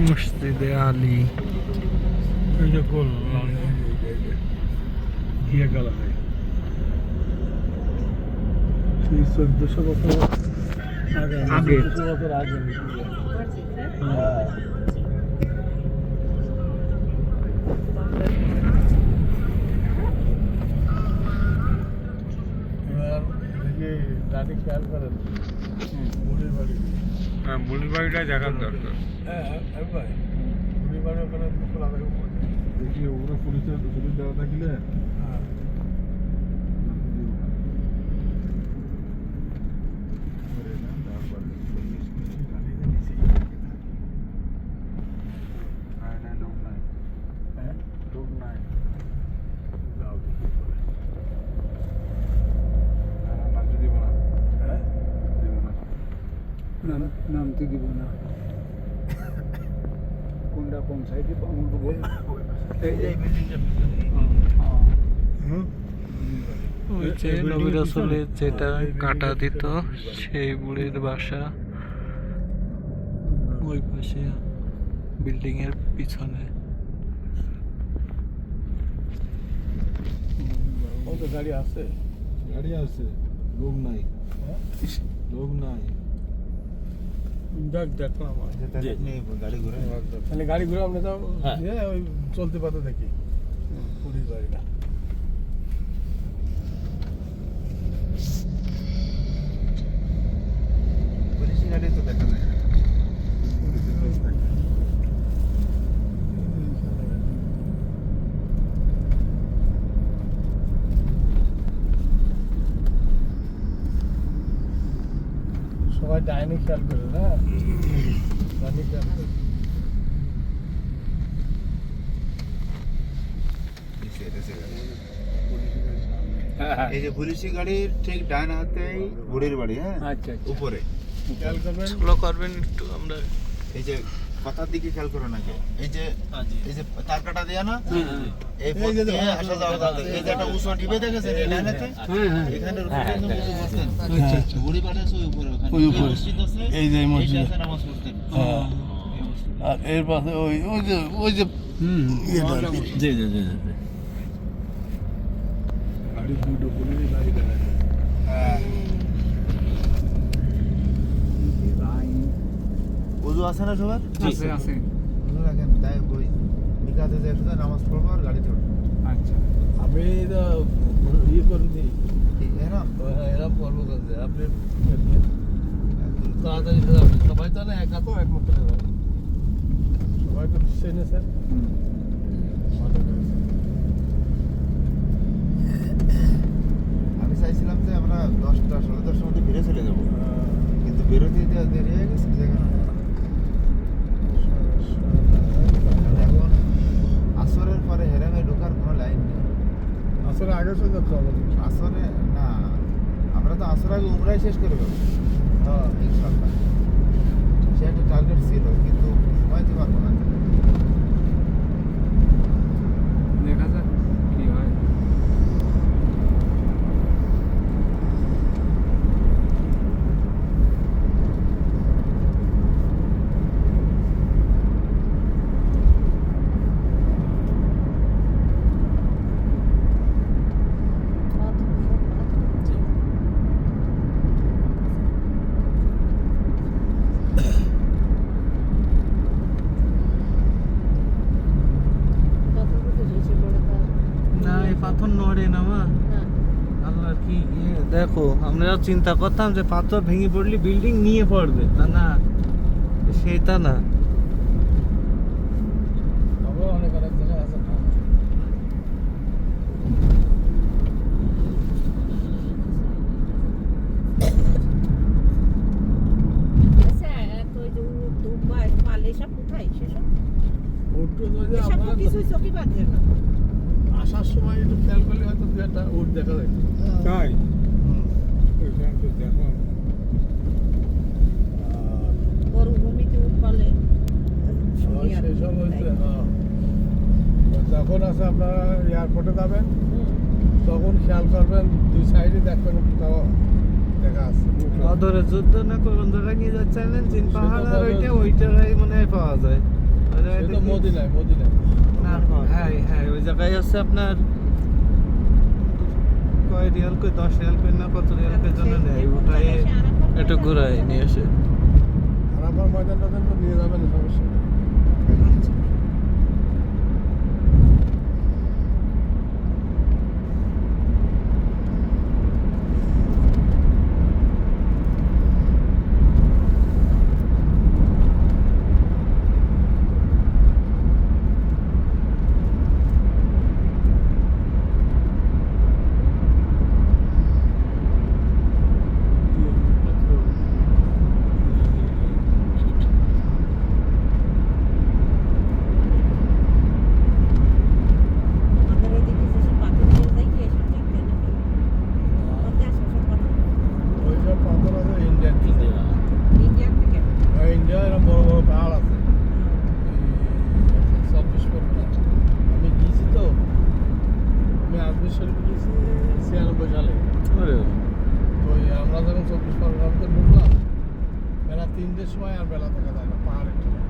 মসজিদে আলী এই যে গোল ঘিয়ে গেল হয় সেই 1400 বছর আগে 1400 বছর আগে খেয়াল করেন মুড়ির বাড়ি, হ্যাঁ মুড়ির বাড়িটা দেখার দরকার। হ্যাঁ ভাই মুড়ির বাড়ি ওখানে দেখি ওগুলো পুলিশের দেওয়া থাকলে নামতে দিব না কোনটা কোন সাইডে নবী রাসূলের যেটা কাটা দিত সেই বুড়ির বাসা ওই পাশে বিল্ডিং এর পিছনে। গাড়ি আছে লোক নাই দেখলাম গাড়ি ঘুরে আমরা তো ওই চলতে পারতো দেখি পুলিশ বাড়িটা পুলিশি গাড়ি তো দেখা যায় সবাই ডাইনি খেয়াল করে না ডাইনি খেয়াল করে এই যে পুলিশি গাড়ির ঠিক ডান হাতেই বুড়ির বাড়ি। হ্যাঁ আচ্ছা উপরে খেয়াল করবেন করবেন একটু আমরা এই যে কথার দিকে খেয়াল করো নাকি এই যে তার কাটা দেয়া না এই পথে আসা যাওয়া যাবে এই যে একটা উঁচু টিপে দেখেছেন এই লাইনেতে এখানে বসতেন আচ্ছা আচ্ছা বুড়ি বাড়ি আছে ওই উপরে মসজিদ আছে এই যে মসজিদ আছে নামাজ পড়তেন আর এর পাশে ওই যে জি গাড়ি দুটো পুলিশ গাড়ি দেখা যায়। হ্যাঁ ওযু আছে না সবার? আছে ওযু রাখেন তাই বই বিকাতে যায় শুধু নামাজ পড়বো আর গাড়ি চড়বো। আচ্ছা আমি তো করে দিই এরা পড়বো করতে আপনি তাড়াতাড়ি সবাই তো না একা তো একমাত্র সবাই তো চেনে স্যার আমি চাইছিলাম যে আমরা 10টা 10:30 মধ্যে ফিরে চলে যাবো কিন্তু বেরোতে দেরি হয়ে গেছে যেখানে এখন আসরের পরে হেরামে ঢোকার কোনো লাইন নেই। আসরে আগে চলে যেতে হবে আসরে না আমরা তো আসর আগে উমরাই শেষ করে দেবো হ্যাঁ ইনশাআল্লাহ সে একটা টার্গেট ছিল কিন্তু সময় দিতে পারবো না দেখা যাক কি হয়। পাথর নড়ে না মা আল্লাহ কি দেখো আমরা চিন্তা করতাম যে পাথর ভেঙে পড়লে বিল্ডিং নিয়ে পড়বে তা না সেটা না অনেক অনেক জায়গায় আছে আসার সময় একটু খেয়াল করলে হয়তো দু একটা উট দেখা যায় তাই দেখো মরুভূমিতে উট পালে সেসব হয়েছে যখন আছে আপনারা এয়ারপোর্টে যাবেন তখন খেয়াল করবেন দুই সাইডে দেখবেন কোথাও অদরে যুদ্ধ না কোন জায়গায় নিয়ে যাচ্ছেন চীন পাহাড় আর ওইটাই মনে হয় পাওয়া যায় হ্যাঁ হ্যাঁ ওই জায়গায় আছে আপনার কয় রিয়াল কই 10 রিয়াল কই না কত রিয়াল কই জানেন এই উঠায় একটু ঘুরায় নিয়ে আসে আরাফার ময়দানটা তো নিয়ে যাবেন সমস্যা নেই। ওই যে পাথর আছে ইন্ডিয়ান থেকে। হ্যাঁ, ইন্ডিয়া এরকম বড় বড় পাহাড় আছে। এই 24 পরগনা। আমি গিয়েছি তো, আমি আজমির শরীফ গিয়েছি 96 সালে। তো আমরা যখন 24 পরগনাতে ঢুকলাম, বেলা 3টের সময় আর বেলা থাকা যায় না পাহাড়ের চূড়ায়।